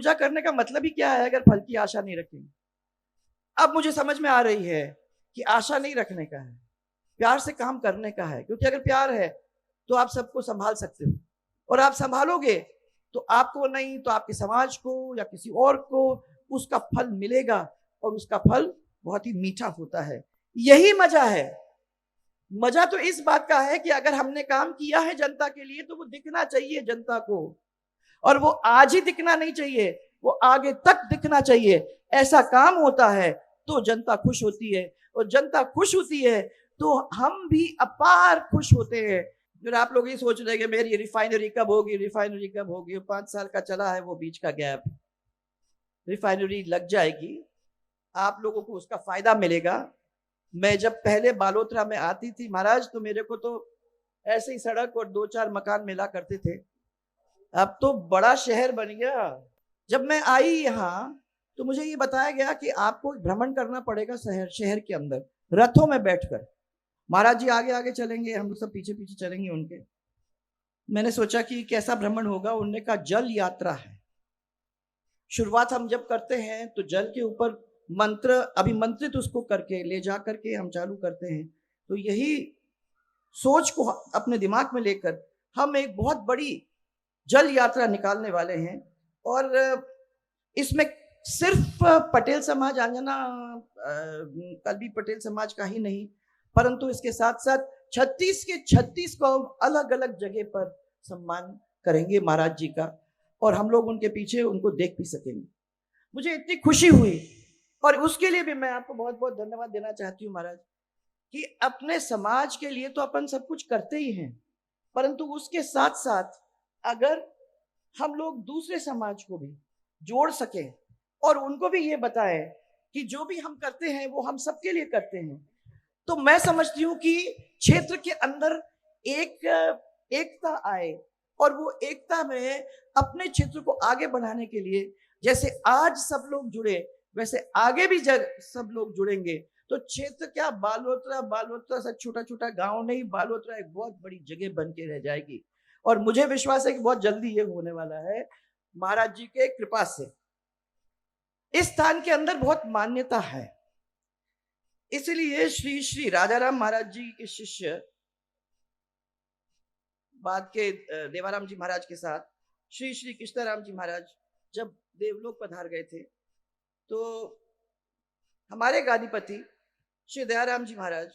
पूजा करने का मतलब ही क्या है अगर फल की आशा नहीं रखेंगे? अब मुझे समझ में आ रही है कि आशा नहीं रखने का है, प्यार से काम करने का है। क्योंकि अगर प्यार है तो आप सबको संभाल सकते हो, और आप संभालोगे तो आपको नहीं तो आपके समाज को या किसी और को उसका फल मिलेगा, और उसका फल बहुत ही मीठा होता है। यही मजा है। मजा तो इस बात का है कि अगर हमने काम किया है जनता के लिए तो वो दिखना चाहिए जनता को, और वो आज ही दिखना नहीं चाहिए, वो आगे तक दिखना चाहिए। ऐसा काम होता है तो जनता खुश होती है, और जनता खुश होती है तो हम भी अपार खुश होते हैं। फिर आप लोग ये सोच रहे हैं कि मेरी रिफाइनरी कब होगी, रिफाइनरी कब होगी? 5 साल का चला है वो बीच का गैप, रिफाइनरी लग जाएगी, आप लोगों को उसका फायदा मिलेगा। मैं जब पहले बालोतरा में आती थी महाराज, तो मेरे को तो ऐसे ही सड़क और 2-4 मकान मिला करते थे, अब तो बड़ा शहर बन गया। जब मैं आई यहाँ तो मुझे ये बताया गया कि आपको भ्रमण करना पड़ेगा शहर के अंदर, रथों में बैठकर। महाराज जी आगे आगे चलेंगे, हम लोग सब पीछे पीछे चलेंगे उनके। मैंने सोचा कि कैसा भ्रमण होगा। उन्होंने कहा जल यात्रा है। शुरुआत हम जब करते हैं तो जल के ऊपर मंत्र अभिमंत्रित उसको करके ले जा करके हम चालू करते हैं। तो यही सोच को अपने दिमाग में लेकर हम एक बहुत बड़ी जल यात्रा निकालने वाले हैं। और इसमें सिर्फ पटेल समाज आंजना कल भी पटेल समाज का ही नहीं, परंतु इसके साथ साथ 36 के 36 को अलग अलग जगह पर सम्मान करेंगे महाराज जी का, और हम लोग उनके पीछे उनको देख भी सकेंगे। मुझे इतनी खुशी हुई, और उसके लिए भी मैं आपको बहुत बहुत धन्यवाद देना चाहती हूँ महाराज, कि अपने समाज के लिए तो अपन सब कुछ करते ही हैं, परंतु उसके साथ साथ अगर हम लोग दूसरे समाज को भी जोड़ सकें और उनको भी ये बताएं कि जो भी हम करते हैं वो हम सबके लिए करते हैं, तो मैं समझती हूँ कि क्षेत्र के अंदर एकता आए, और वो एकता में अपने क्षेत्र को आगे बढ़ाने के लिए जैसे आज सब लोग जुड़े वैसे आगे भी सब लोग जुड़ेंगे तो क्षेत्र क्या, बालोतरा से छोटा छोटा गांव नहीं, बालोतरा एक बहुत बड़ी जगह बन के रह जाएगी। और मुझे विश्वास है कि बहुत जल्दी ये होने वाला है महाराज जी के कृपा से। इस स्थान के अंदर बहुत मान्यता है, इसलिए श्री श्री राजाराम महाराज जी के शिष्य बाद के देवाराम जी महाराज के साथ श्री श्री कृष्णाराम जी महाराज जब देवलोक पधार गए थे, तो हमारे गादीपति श्री दयाराम जी महाराज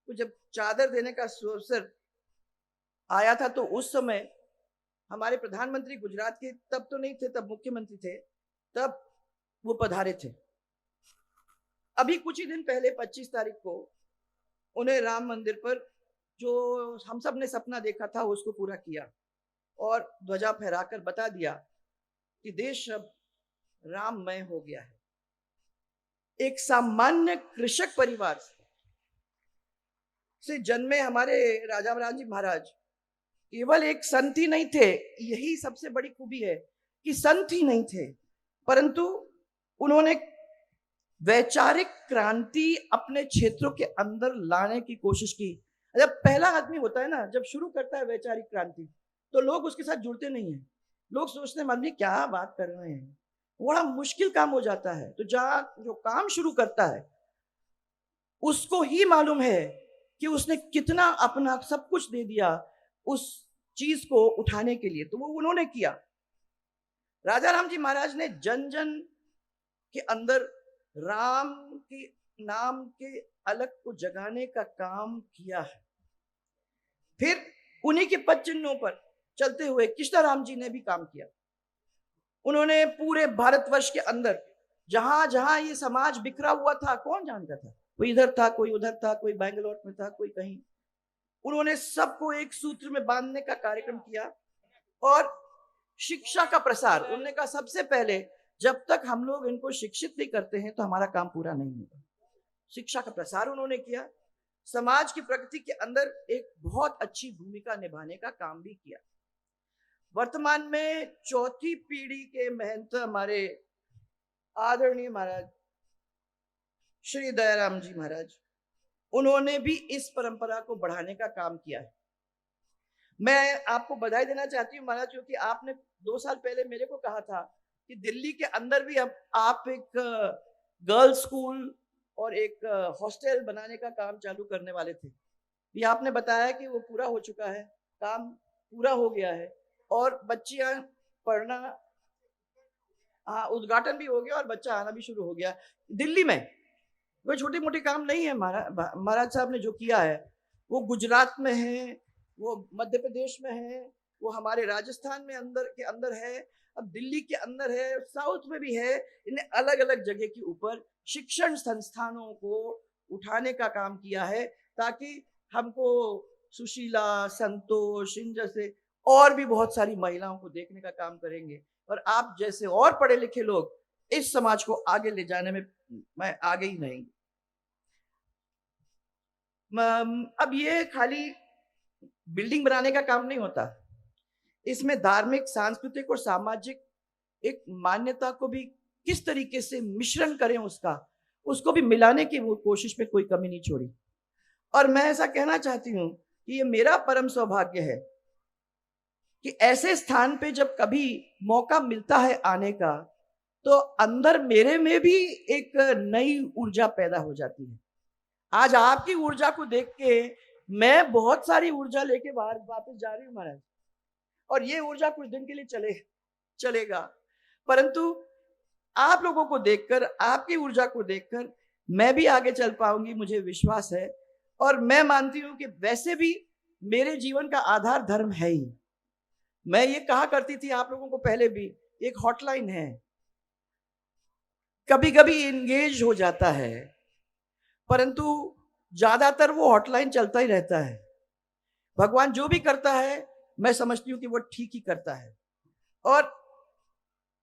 को जब चादर देने का अवसर आया था, तो उस समय हमारे प्रधानमंत्री गुजरात के तब तो नहीं थे, तब मुख्यमंत्री थे, तब वो पधारे थे। अभी कुछ ही दिन पहले 25 तारीख को उन्हें राम मंदिर पर जो हम सब ने सपना देखा था उसको पूरा किया, और ध्वजा फहराकर बता दिया कि देश अब राममय हो गया है। एक सामान्य कृषक परिवार से जन्मे हमारे राजाराम जी महाराज केवल एक संत ही नहीं थे, यही सबसे बड़ी खूबी है कि संत ही नहीं थे, परंतु उन्होंने वैचारिक क्रांति अपने क्षेत्रों के अंदर लाने की कोशिश की। जब पहला आदमी होता है ना, जब शुरू करता है वैचारिक क्रांति, तो लोग उसके साथ जुड़ते नहीं हैं, लोग सोचते हैं आदमी क्या बात कर रहे हैं, बड़ा मुश्किल काम हो जाता है। तो जो काम शुरू करता है उसको ही मालूम है कि उसने कितना अपना सब कुछ दे दिया उस चीज को उठाने के लिए, तो वो उन्होंने किया। राजाराम जी महाराज ने जन जन के अंदर राम के नाम के अलग को जगाने का काम किया है। फिर उन्हीं के पद चिन्हों पर चलते हुए कृष्णाराम जी ने भी काम किया। उन्होंने पूरे भारतवर्ष के अंदर जहां जहां ये समाज बिखरा हुआ था, कौन जानता था, कोई इधर था, कोई उधर था, कोई बैंगलोर में था, कोई कहीं, उन्होंने सबको एक सूत्र में बांधने का कार्यक्रम किया। और शिक्षा का प्रसार, उन्होंने कहा सबसे पहले जब तक हम लोग इनको शिक्षित नहीं करते हैं तो हमारा काम पूरा नहीं होगा। शिक्षा का प्रसार उन्होंने किया, समाज की प्रगति के अंदर एक बहुत अच्छी भूमिका निभाने का काम भी किया। वर्तमान में चौथी पीढ़ी के महंत हमारे आदरणीय महाराज श्री दयाराम जी महाराज, उन्होंने भी इस परंपरा को बढ़ाने का काम किया है। मैं आपको बधाई देना चाहती हूँ महाराज, क्योंकि आपने 2 साल पहले मेरे को कहा था कि दिल्ली के अंदर भी अब आप एक गर्ल्स स्कूल और एक हॉस्टल बनाने का काम चालू करने वाले थे। ये आपने बताया कि वो पूरा हो चुका है, काम पूरा हो गया है और बच्चियां पढ़ना, हाँ, उद्घाटन भी हो गया और बच्चा आना भी शुरू हो गया दिल्ली में। कोई छोटी मोटी काम नहीं है। महाराज साहब ने जो किया है वो गुजरात में है, वो मध्य प्रदेश में है, वो हमारे राजस्थान में अंदर के अंदर है, अब दिल्ली के अंदर है, साउथ में भी है। इन्हें अलग अलग जगह के ऊपर शिक्षण संस्थानों को उठाने का काम किया है ताकि हमको सुशीला, संतोष, इन जैसे और भी बहुत सारी महिलाओं को देखने का काम करेंगे और आप जैसे और पढ़े लिखे लोग इस समाज को आगे ले जाने में मैं आगे ही नहीं। अब ये खाली बिल्डिंग बनाने का काम नहीं होता, इसमें धार्मिक, सांस्कृतिक और सामाजिक एक मान्यता को भी किस तरीके से मिश्रण करें उसको भी मिलाने की वो कोशिश में कोई कमी नहीं छोड़ी। और मैं ऐसा कहना चाहती हूं कि ये मेरा परम सौभाग्य है कि ऐसे स्थान पे जब कभी मौका मिलता है आने का तो अंदर मेरे में भी एक नई ऊर्जा पैदा हो जाती है। आज आपकी ऊर्जा को देख के मैं बहुत सारी ऊर्जा लेके बाहर वापस जा रही हूँ महाराज, और ये ऊर्जा कुछ दिन के लिए चलेगा, परंतु आप लोगों को देखकर, आपकी ऊर्जा को देखकर मैं भी आगे चल पाऊंगी, मुझे विश्वास है। और मैं मानती हूं कि वैसे भी मेरे जीवन का आधार धर्म है ही। मैं ये कहा करती थी आप लोगों को पहले भी, एक हॉटलाइन है, कभी कभी एंगेज हो जाता है परंतु ज्यादातर वो हॉटलाइन चलता ही रहता है। भगवान जो भी करता है मैं समझती हूं कि वो ठीक ही करता है। और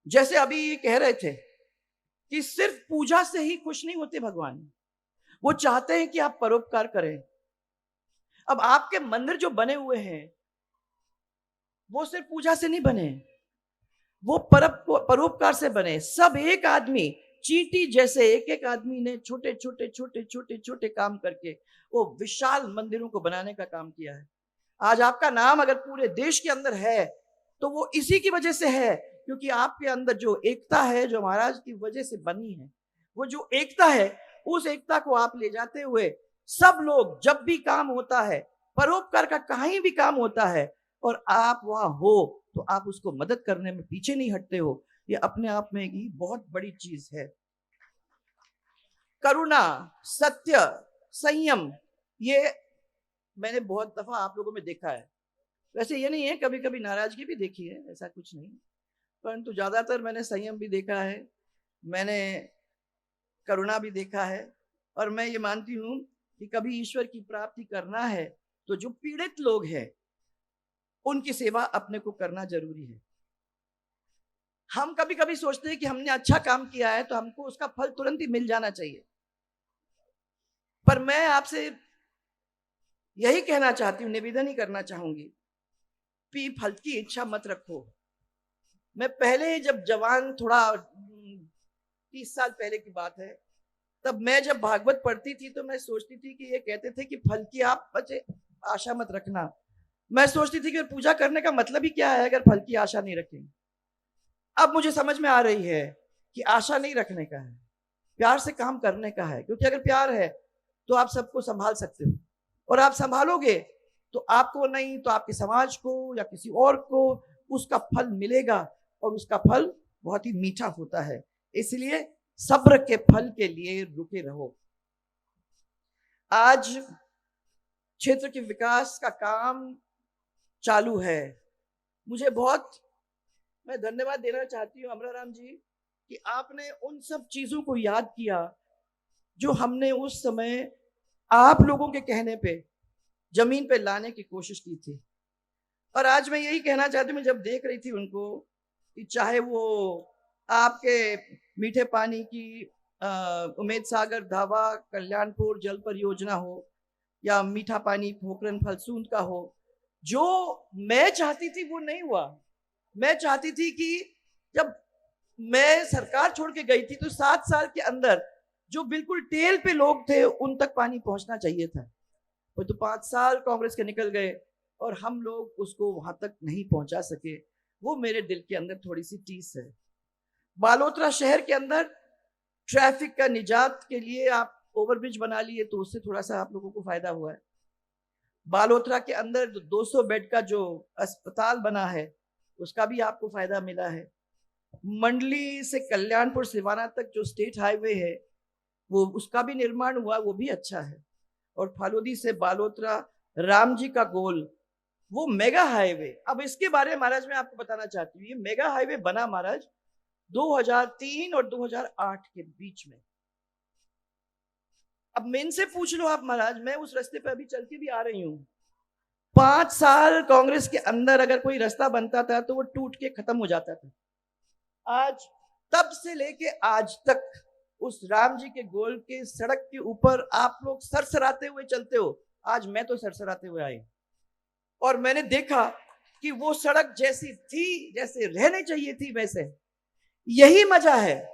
जैसे अभी ये कह रहे थे कि सिर्फ पूजा से ही खुश नहीं होते भगवान, वो चाहते हैं कि आप परोपकार करें। अब आपके मंदिर जो बने हुए हैं वो सिर्फ पूजा से नहीं बने, वो परोपकार से बने। सब एक आदमी चींटी जैसे एक एक आदमी ने छोटे छोटे छोटे छोटे छोटे काम करके वो विशाल मंदिरों को बनाने का काम किया है। आज आपका नाम अगर पूरे देश के अंदर है तो वो इसी की वजह से है, क्योंकि आपके अंदर जो एकता है, जो महाराज की वजह से बनी है, वो जो एकता है, उस एकता को आप ले जाते हुए सब लोग, जब भी काम होता है, परोपकार का कहीं भी काम होता है और आप वहां हो तो आप उसको मदद करने में पीछे नहीं हटते हो। ये अपने आप में ही बहुत बड़ी चीज है। करुणा, सत्य, संयम, ये मैंने बहुत दफा आप लोगों में देखा है। वैसे ये नहीं है, कभी कभी नाराजगी भी देखी है, ऐसा कुछ नहीं, परंतु ज्यादातर मैंने संयम भी देखा है, मैंने करुणा भी देखा है। और मैं ये मानती हूं कि कभी ईश्वर की प्राप्ति करना है तो जो पीड़ित लोग हैं उनकी सेवा अपने को करना जरूरी है। हम कभी कभी सोचते हैं कि हमने अच्छा काम किया है तो हमको उसका फल तुरंत ही मिल जाना चाहिए, पर मैं आपसे यही कहना चाहती हूं, निवेदन ही करना चाहूंगी कि फल की इच्छा मत रखो। मैं पहले जब जवान, थोड़ा 30 साल पहले की बात है, तब मैं जब भागवत पढ़ती थी तो मैं सोचती थी कि ये कहते थे कि फल की आप बचे आशा मत रखना। मैं सोचती थी कि पूजा करने का मतलब ही क्या है अगर फल की आशा नहीं रखेंगे। अब मुझे समझ में आ रही है कि आशा नहीं रखने का है, प्यार से काम करने का है, क्योंकि अगर प्यार है तो आप सबको संभाल सकते हो और आप संभालोगे तो आपको नहीं तो आपके समाज को या किसी और को उसका फल मिलेगा और उसका फल बहुत ही मीठा होता है। इसलिए सब्र के फल के लिए रुके रहो। आज क्षेत्र के विकास का काम चालू है। मैं धन्यवाद देना चाहती हूँ अमराराम जी कि आपने उन सब चीजों को याद किया जो हमने उस समय आप लोगों के कहने पे जमीन पे लाने की कोशिश की थी। और आज मैं यही कहना चाहती हूँ, जब देख रही थी उनको, कि चाहे वो आपके मीठे पानी की उम्मेद सागर ढाबा कल्याणपुर जल परियोजना हो या मीठा पानी पोखरण फलसूंद का हो, जो मैं चाहती थी वो नहीं हुआ। मैं चाहती थी कि जब मैं सरकार छोड़ के गई थी तो 7 साल के अंदर जो बिल्कुल टेल पे लोग थे उन तक पानी पहुंचना चाहिए था, तो 5 साल कांग्रेस के निकल गए और हम लोग उसको वहां तक नहीं पहुंचा सके। वो मेरे दिल के अंदर थोड़ी सी टीस है। बालोतरा शहर के अंदर ट्रैफिक का निजात के लिए आप ओवरब्रिज बना लिए, तो उससे थोड़ा सा आप लोगों को फायदा हुआ है। बालोतरा के अंदर 200 बेड का जो अस्पताल बना है, उसका भी आपको फायदा मिला है। मंडली से कल्याणपुर सिवाना तक जो स्टेट हाईवे है, वो उसका भी निर्माण हुआ, वो भी अच्छा है। और फालूदी से बालोतरा राम जी का गोल, वो मेगा हाईवे। अब इसके बारे में महाराज मैं आपको बताना चाहती हूँ, ये मेगा हाईवे बना महाराज 2003 और 2008 के बीच में। अब मैं इनसे पूछ लो आप महाराज, मैं उस रास्ते पे अभी चल के भी आ रही हूँ। 5 साल कांग्रेस के अंदर अगर कोई रास्ता बनता था तो वो टूट के खत्म हो जाता था। आज तब से लेके आज तक उस राम जी के गोल के सड़क के ऊपर आप लोग सरसराते हुए चलते हो। आज मैं तो सरसराते हुए आई और मैंने देखा कि वो सड़क जैसी थी, जैसे रहने चाहिए थी, वैसे। यही मजा है।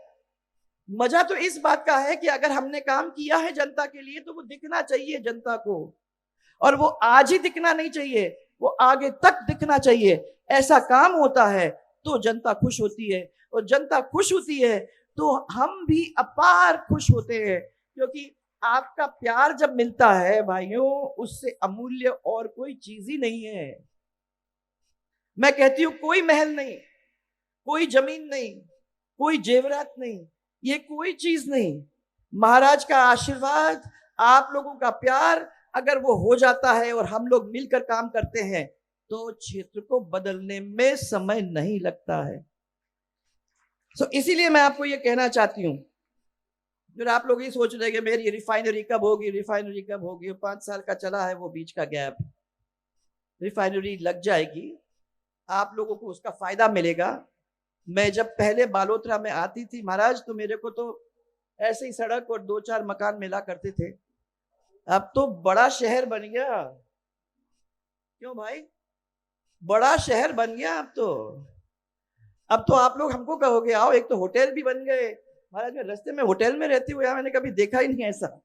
मजा तो इस बात का है कि अगर हमने काम किया है जनता के लिए तो वो दिखना चाहिए जनता को, और वो आज ही दिखना नहीं चाहिए, वो आगे तक दिखना चाहिए। ऐसा काम होता है तो जनता खुश होती है, और जनता खुश होती है तो हम भी अपार खुश होते हैं, क्योंकि आपका प्यार जब मिलता है भाइयों, उससे अमूल्य और कोई चीज ही नहीं है। मैं कहती हूं कोई महल नहीं, कोई जमीन नहीं, कोई जेवरात नहीं, ये कोई चीज नहीं। महाराज का आशीर्वाद, आप लोगों का प्यार अगर वो हो जाता है और हम लोग मिलकर काम करते हैं तो क्षेत्र को बदलने में समय नहीं लगता है। सो इसीलिए मैं आपको ये कहना चाहती हूं, जो आप लोग ये सोच रहे हैं कि मेरी रिफाइनरी कब होगी, रिफाइनरी कब होगी, 5 साल का चला है वो बीच का गैप। रिफाइनरी लग जाएगी, आप लोगों को उसका फायदा मिलेगा। मैं जब पहले बालोतरा में आती थी महाराज, तो मेरे को तो ऐसे ही सड़क और 2-4 मकान मिला करते थे। अब तो बड़ा शहर बन गया। क्यों भाई? बड़ा शहर बन गया अब तो आप लोग हमको कहोगे आओ, एक तो होटल भी बन गए महाराज। मैं रास्ते में होटल में रहती हूँ, मैंने कभी देखा ही नहीं ऐसा।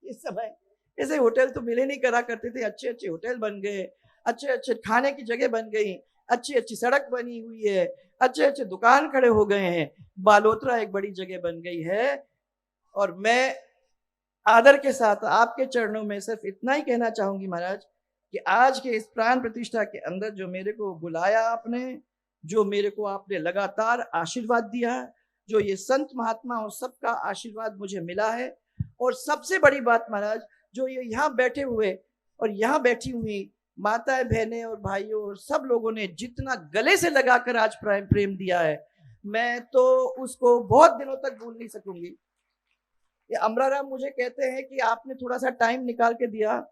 इस समय ऐसे होटल तो मिले नहीं करा करते थे। अच्छे अच्छे होटल बन गए, अच्छे अच्छे खाने की जगह बन गई, अच्छी अच्छी सड़क बनी हुई है, अच्छे अच्छे दुकान खड़े हो गए हैं। बालोतरा एक बड़ी जगह बन गई है। और मैं आदर के साथ आपके चरणों में सिर्फ इतना ही कहना चाहूंगी महाराज, कि आज के इस प्राण प्रतिष्ठा के अंदर जो मेरे को बुलाया आपने, जो मेरे को आपने लगातार आशीर्वाद दिया, जो ये संत महात्मा और सबका आशीर्वाद मुझे मिला है, और सबसे बड़ी बात महाराज, जो ये यहाँ बैठे हुए और यहाँ बैठी हुई माताएं, बहनें और भाइयों और सब लोगों ने जितना गले से लगाकर आज प्रेम दिया है, मैं तो उसको बहुत दिनों तक भूल नहीं सकूंगी। ये अमराराम मुझे कहते हैं कि आपने थोड़ा सा टाइम निकाल के दिया।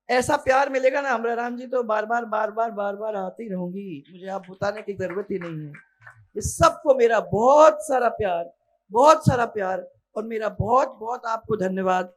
ऐसा प्यार मिलेगा ना अमराराम जी, तो बार बार आती रहूंगी, मुझे आप बताने की जरूरत ही नहीं है। इस सबको मेरा बहुत सारा प्यार, बहुत सारा प्यार, और मेरा बहुत बहुत आपको धन्यवाद।